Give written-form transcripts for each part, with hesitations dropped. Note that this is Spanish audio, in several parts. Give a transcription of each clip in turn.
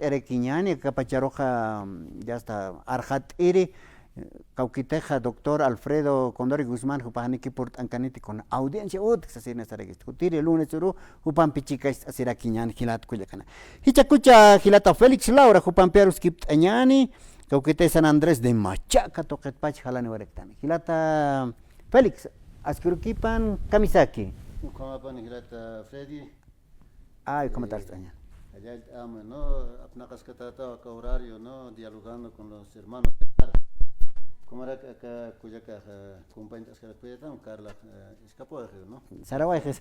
Erequiñani, Capacharoja, ya está, Arjat Iri, Cauquiteja, doctor Alfredo Condori Guzmán, Jupaniki por Ancaniti con audiencia, así en esta registro. Tire el lunes, Jupan Pichica, así era Quiñani, Gilat Cuyacana. Hichacucha, Gilata Félix Laura, Jupan Pierus Kip Añani, Cauquite San Andrés de Machaca, Toquet Pach, Jalani Warectani. Gilata Félix, Ascuruquipan, Kamisaki. Gilata Freddy. Ay, ¿cómo estás, Aña? Allá estamos, ¿no? Apnacas que trataba acá horario, ¿no? Dialogando con los hermanos. Como era acá, cuya caja, compañeros que la cuidan, Carla, escapó de Río, ¿no? Sarabaje.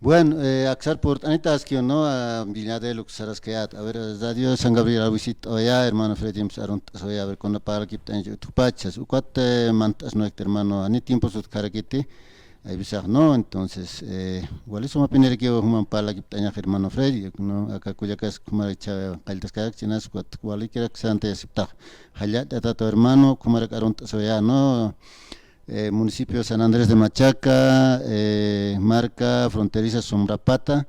Bueno, Axar por Anita Asquio, ¿no? A Villadelo, Sarasqueat, a ver, Radio San Gabriel, a visitar, oya, hermano Freddy, soy a ver, con la para que tu pachas, ucuate mantas, no, hermano, a ni tiempo sus caraquete. Ahí bisa no, entonces igual eso me opinión que human para que tenga hermano Freddy, no acá cuya casa como echa caldas cada chinas igual que se ante aceptar. Haya tu hermano como era caronta soya no municipio San Andrés de Machaca, marca fronteriza Sombrapata,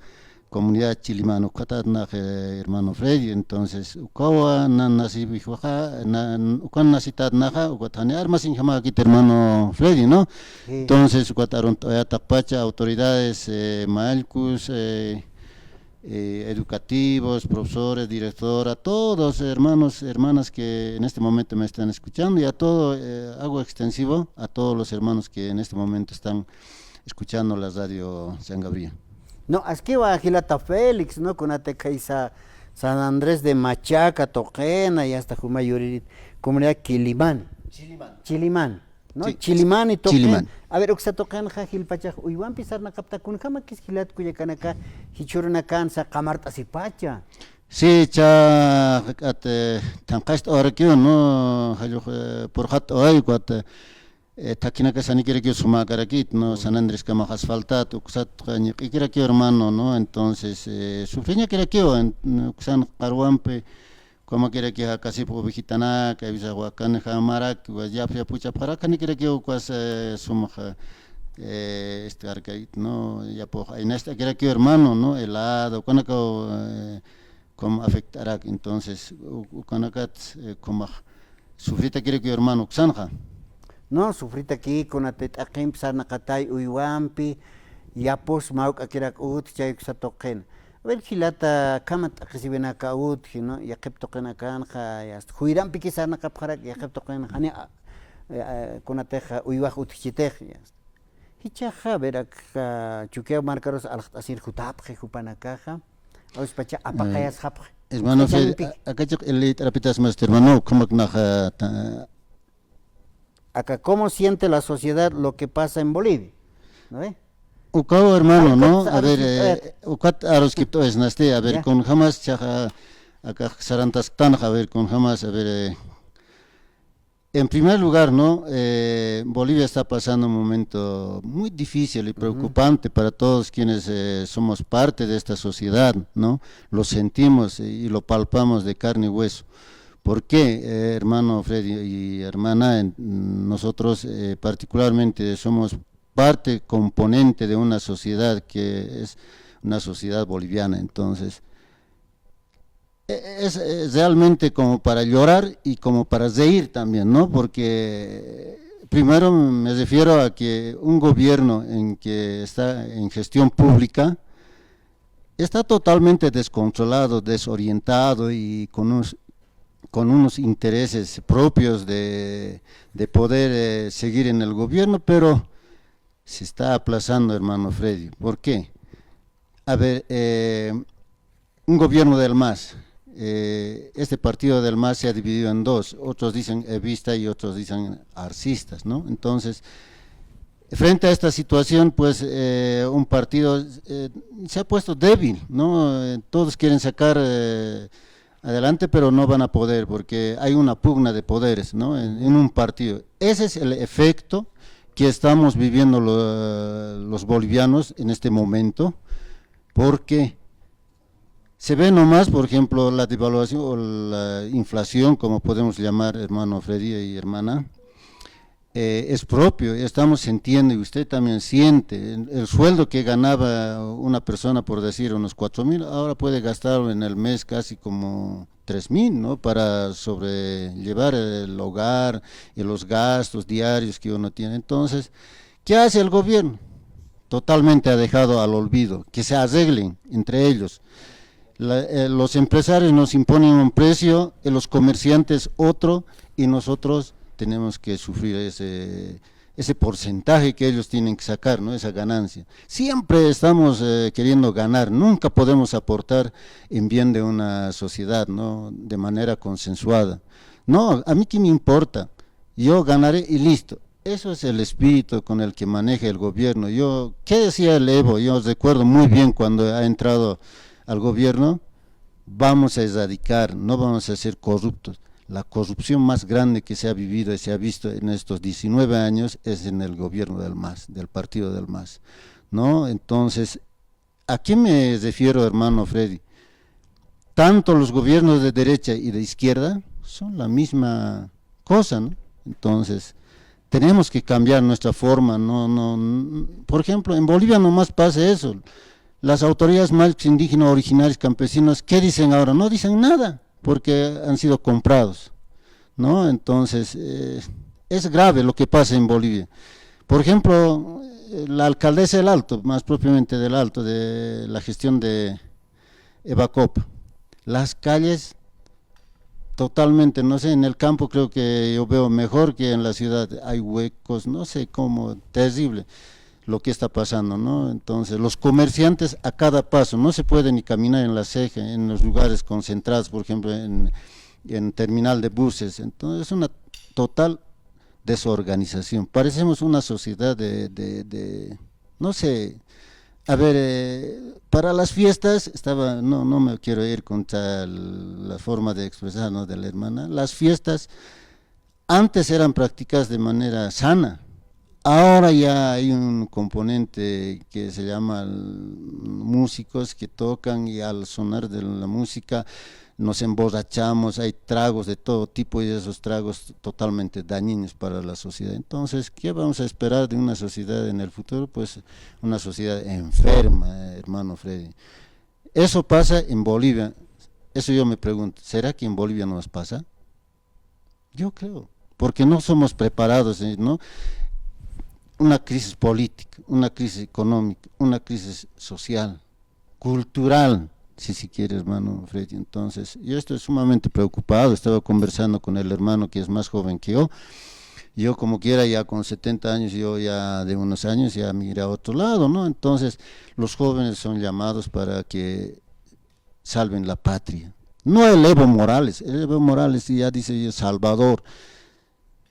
comunidad chilimano katana hermano Freddy, entonces ukawa nasi bijuaja ukan nasitat naja ukatane armas sin jamás aquí hermano Freddy, ¿no? Entonces ukataron toya takpacha autoridades malcus educativos, profesores, directora, todos hermanos, hermanas que en este momento me están escuchando y a todo hago extensivo a todos los hermanos que en este momento están escuchando la radio San Gabriel. No, aquí va Gilata Félix, ¿no? Con Atecaisa San Andrés de Machaca, Tojena y hasta Jumayuri, comunidad Chilimán, ¿no? Sí, Chilimán y Toquen. Chilimán. A ver, Oxa Tocan, Jajil Pachaj, Uywan pisar na capta kun jama que es Gilat Cuyacanacá, Hichuranacan, Sacamarta Sipacha. Sí, cha tankast orakio no por hat hoy cuat takina que sani quiere que suma carakit no San Andrés que más asfaltado kusat ni quiere que hermano no entonces sufriña quiere que kusan carwampe como quiere que casi por vigitana que avisa huacan jamara que ya pucha para que ni quiere que kuas suma este arcait no ya por en esta quiere que hermano no helado cuando como afectará entonces ukanakat como sufrita quiere que hermano xanja No, sufrita aquí con Atecaquim, Sarnacatay, Uywanpi, Yapos, Mauk, Akirak Ut, Chayuk Satoquen. A ver, Gilata, Kamat, Akisiben Akaut, ¿no? Yakep Toquen Akanja, Huiran Piqui Sarnacapjarak, Yakep Toquen, Hania, con Ateja, Uywaj Utchitej. Hichaja, Verak, Chuqueo Marcaros, Asir Jutapje, Jupanakaja, Auspacha, Apacayas Japje. Hermano, acá el trapitas más hermano, como que acá, ¿cómo siente la sociedad lo que pasa en Bolivia? ¿No ve? Ucao hermano, ¿no? A ver, ucat a los cripto es naste, a ver, con jamás chaja, acá sarantas tan, a ver, con jamás, a ver, en primer lugar, ¿no? Bolivia está pasando un momento muy difícil y preocupante para todos quienes somos parte de esta sociedad, ¿no? Lo sentimos y lo palpamos de carne y hueso. ¿Por qué, hermano Freddy y hermana? Nosotros particularmente somos parte componente de una sociedad que es una sociedad boliviana, entonces es realmente como para llorar y como para reír también, ¿no? Porque primero me refiero a que un gobierno en que está en gestión pública está totalmente descontrolado, desorientado y con unos intereses propios de poder seguir en el gobierno, pero se está aplazando, hermano Freddy. ¿Por qué? A ver, un gobierno del MAS, este partido del MAS se ha dividido en dos, otros dicen evista y otros dicen arcistas, ¿no? Entonces, frente a esta situación, pues un partido se ha puesto débil, ¿no? Todos quieren sacar adelante, pero no van a poder porque hay una pugna de poderes, ¿no? En un partido. Ese es el efecto que estamos viviendo los bolivianos en este momento, porque se ve nomás, por ejemplo, la devaluación o la inflación, como podemos llamar, hermano Freddy y hermana, es propio, estamos sintiendo y usted también siente, el sueldo que ganaba una persona, por decir, unos 4.000, ahora puede gastarlo en el mes casi como 3.000, ¿no? Para sobrellevar el hogar y los gastos diarios que uno tiene. Entonces, ¿qué hace el gobierno? Totalmente ha dejado al olvido, que se arreglen entre ellos. Los empresarios nos imponen un precio, los comerciantes otro, y nosotros tenemos que sufrir ese porcentaje que ellos tienen que sacar, ¿no? Esa ganancia. Siempre estamos queriendo ganar, nunca podemos aportar en bien de una sociedad, ¿no? De manera consensuada. No, a mí qué me importa, yo ganaré y listo. Eso es el espíritu con el que maneja el gobierno. ¿Qué decía el Evo? Yo recuerdo muy bien cuando ha entrado al gobierno: vamos a erradicar, no vamos a ser corruptos. La corrupción más grande que se ha vivido y se ha visto en estos 19 años es en el gobierno del MAS, del partido del MAS, ¿no? Entonces, ¿a qué me refiero, hermano Freddy? Tanto los gobiernos de derecha y de izquierda son la misma cosa, ¿no? Entonces, tenemos que cambiar nuestra forma, por ejemplo, en Bolivia nomás pasa eso. Las autoridades más indígenas, originarios, campesinos, ¿qué dicen ahora? No dicen nada, porque han sido comprados, ¿no? Entonces, es grave lo que pasa en Bolivia. Por ejemplo, la alcaldesa del Alto, más propiamente del Alto, de la gestión de Evacop, las calles totalmente, no sé, en el campo creo que yo veo mejor que en la ciudad, hay huecos, no sé cómo, terrible lo que está pasando, ¿no? Entonces, los comerciantes a cada paso, no se puede ni caminar en la ceja, en los lugares concentrados, por ejemplo, en terminal de buses. Entonces, es una total desorganización. Parecemos una sociedad no sé, a ver, para las fiestas, no me quiero ir contra la forma de expresar, ¿no?, de la hermana. Las fiestas antes eran practicadas de manera sana. Ahora ya hay un componente que se llama músicos que tocan, y al sonar de la música nos emborrachamos, hay tragos de todo tipo y esos tragos totalmente dañinos para la sociedad. Entonces, ¿qué vamos a esperar de una sociedad en el futuro? Pues una sociedad enferma, hermano Freddy. Eso pasa en Bolivia, eso yo me pregunto, ¿será que en Bolivia nos pasa? Yo creo, porque no somos preparados, ¿no? Una crisis política, una crisis económica, una crisis social, cultural, si se quiere, hermano Freddy. Entonces, yo estoy sumamente preocupado, estaba conversando con el hermano que es más joven que yo como quiera ya con 70 años, yo ya de unos años ya miré a otro lado, ¿no? Entonces, los jóvenes son llamados para que salven la patria. No el Evo Morales ya dice Salvador.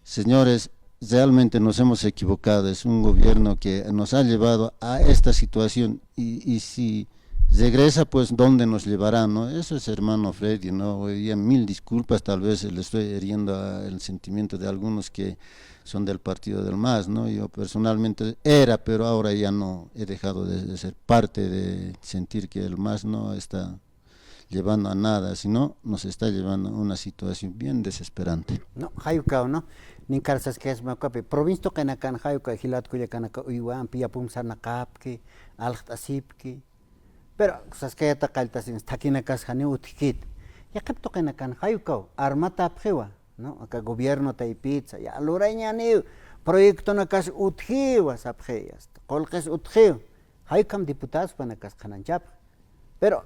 Señores, realmente nos hemos equivocado, es un gobierno que nos ha llevado a esta situación y si regresa, pues ¿dónde nos llevará, no? Eso es, hermano Freddy, ¿no? Hoy día, mil disculpas, tal vez le estoy hiriendo el sentimiento de algunos que son del partido del MAS, ¿no? Yo personalmente era, pero ahora ya no, he dejado de ser parte de sentir que el MAS no está llevando a nada, sino nos está llevando a una situación bien desesperante. No, hayukao, no. Nin karsas que es macape. Provisto que na kan hayuka hilat kuya kanaka uywan piyapum sanakapki, alhtasipki. Pero sas que ta kaltasin takina kas hani utkit. Ya capto que na kan hayukao armata apjewa, ¿no? Acá gobierno ta pizza, ya loreña ni proyecto na kas utjiwa sapjeyas. Kolkes utjiw. Haykam diputados para kas kananchap. Pero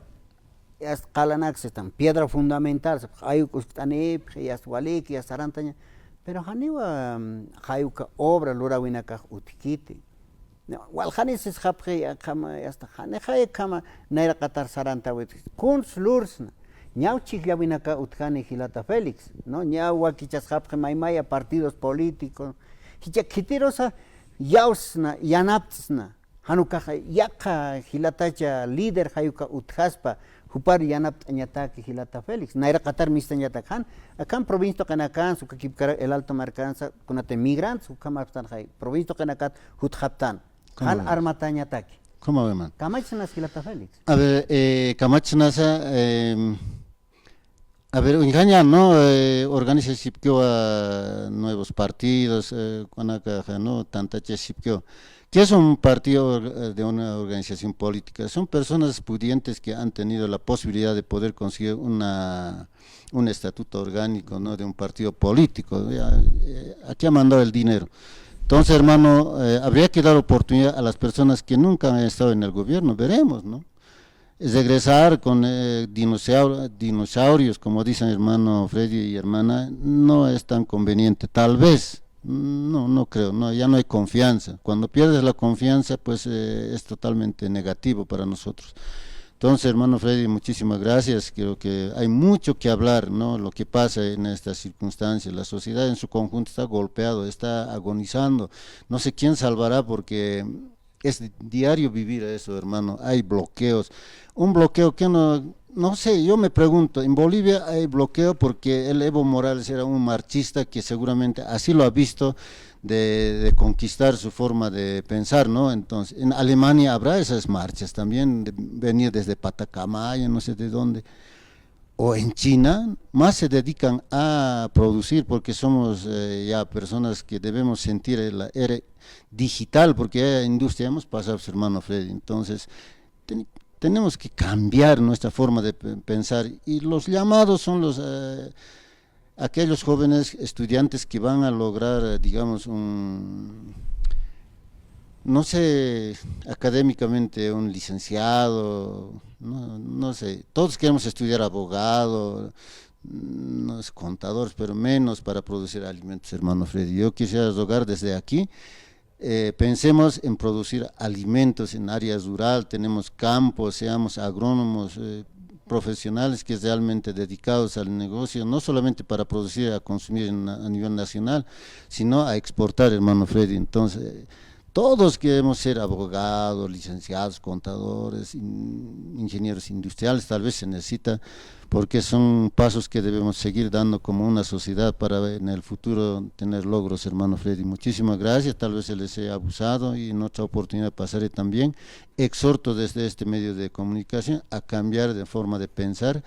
ya qalanak están piedra fundamental, hayuk ustanip, ya walik, ya sarantaña. Pero haniwa hayuka obra lura winaka utkiti. Wal hanis es hapje ya kama hasta hane hay kama naira qatar saranta wit. Kuns lursna. Ñau chigla winaka utkani Hilata Félix, ¿no? Ñau wakichas hapje maimaya partidos políticos. Hicha kitirosa yausna yanaptsna. Hanuka yaka Hilatacha líder hayuka utkaspa. Hupar yanap añataki Hilata Félix, naira Qatar mistañatak han, acá en provincia Canacan, su kipkara el Alto Marcanza, con ate migrantes, su camartan hay, provincia Canacat, Huthaptan, han armatañataki. ¿Cómo ve, man? Camachnas Hilata Félix. A ver, Camachnasa, A ver, Injaña, ¿no? Organiza Sipkeo a nuevos partidos, Guanacaja, ¿no? Tantache Sipkeo. ¿Qué es un partido de una organización política? Son personas pudientes que han tenido la posibilidad de poder conseguir un estatuto orgánico, ¿no? De un partido político. Ya, aquí ha mandado el dinero. Entonces, hermano, habría que dar oportunidad a las personas que nunca han estado en el gobierno, veremos, ¿no? Regresar con dinosaurios, como dicen hermano Freddy y hermana, no es tan conveniente, tal vez, no creo, no, ya no hay confianza. Cuando pierdes la confianza, pues es totalmente negativo para nosotros. Entonces, hermano Freddy, muchísimas gracias. Creo que hay mucho que hablar, ¿no? Lo que pasa en estas circunstancias. La sociedad en su conjunto está golpeado, está agonizando. No sé quién salvará porque es diario vivir eso, hermano. Hay bloqueos. Un bloqueo que no sé, yo me pregunto, en Bolivia hay bloqueo porque el Evo Morales era un marxista que seguramente así lo ha visto de conquistar su forma de pensar, ¿no? Entonces, en Alemania habrá esas marchas también, venir desde Patacamaya, no sé de dónde, o en China, más se dedican a producir porque somos ya personas que debemos sentir la era digital, porque ya industria hemos pasado, su hermano Freddy, entonces tenemos que cambiar nuestra forma de pensar y los llamados son los aquellos jóvenes estudiantes que van a lograr, digamos, no sé, académicamente un licenciado, no sé, todos queremos estudiar abogado, no es contadores, pero menos para producir alimentos, hermano Freddy. Yo quisiera rogar desde aquí, pensemos en producir alimentos en áreas rural, tenemos campos, seamos agrónomos, profesionales que realmente dedicados al negocio, no solamente para producir a consumir a nivel nacional, sino a exportar, hermano Freddy. Entonces, todos queremos ser abogados, licenciados, contadores, ingenieros industriales, tal vez se necesita, porque son pasos que debemos seguir dando como una sociedad para en el futuro tener logros, hermano Freddy. Muchísimas gracias, tal vez se les haya abusado y en otra oportunidad pasaré también. Exhorto desde este medio de comunicación a cambiar de forma de pensar.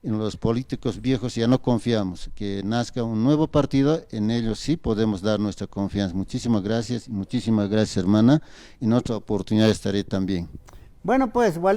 En los políticos viejos ya no confiamos, que nazca un nuevo partido, en ellos sí podemos dar nuestra confianza. Muchísimas gracias, hermana, en otra oportunidad estaré también. Bueno, pues, Wally.